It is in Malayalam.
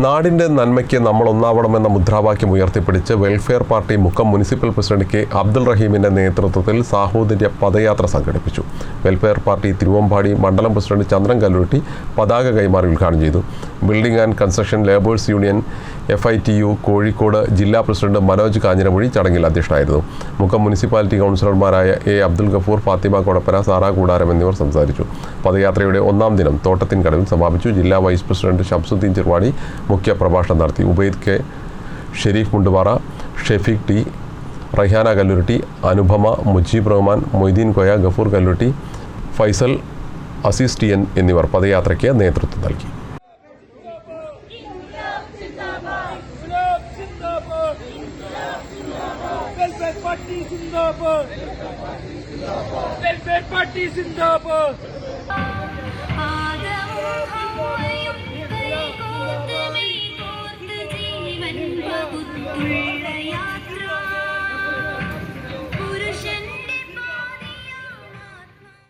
നാടിൻ്റെ നന്മയ്ക്ക് നമ്മൾ ഒന്നാവണമെന്ന മുദ്രാവാക്യം ഉയർത്തിപ്പിടിച്ച് Welfare Party Mukkam municipal president K Abdul റഹീമിൻ്റെ നേതൃത്വത്തിൽ സാഹോദര്യ പദയാത്ര സംഘടിപ്പിച്ചു. വെൽഫെയർ പാർട്ടി തിരുവമ്പാടി മണ്ഡലം പ്രസിഡന്റ് ചന്ദ്രൻ കല്ലൂട്ടി പതാക കൈമാറി ഉദ്ഘാടനം ചെയ്തു. Building and construction labours union FITU Kozhikode ജില്ലാ പ്രസിഡന്റ് മനോജ് കാഞ്ഞിരമൊഴി ചടങ്ങിൽ അധ്യക്ഷനായിരുന്നു. മുക്കം മുനിസിപ്പാലിറ്റി കൗൺസിലർമാരായ A. അബ്ദുൽ ഗഫൂർ, ഫാത്തിമ കൊടപ്പന, സാറാ കൂടാരം എന്നിവർ സംസാരിച്ചു. പദയാത്രയുടെ ഒന്നാം ദിനം തോട്ടത്തിൻകടവിൽ സമാപിച്ചു. ജില്ലാ വൈസ് പ്രസിഡന്റ് ഷംസുദ്ദീൻ ചിർവാടി മുഖ്യ പ്രഭാഷണം നടത്തി. Ubaid K, Sharif Mundupara, Shefeeq T, Raihana കല്ലുരുട്ടി, Anupama, Mujeeb Rahman, Moideen Koya, Gafoor കല്ലുരുട്ടി, Faisal, Azeez TN എന്നിവർ പദയാത്രയ്ക്ക് നേതൃത്വം നൽകി. വെൽഫെയർ പാർട്ടി സിന്ദാബാദ്. ജീവൻ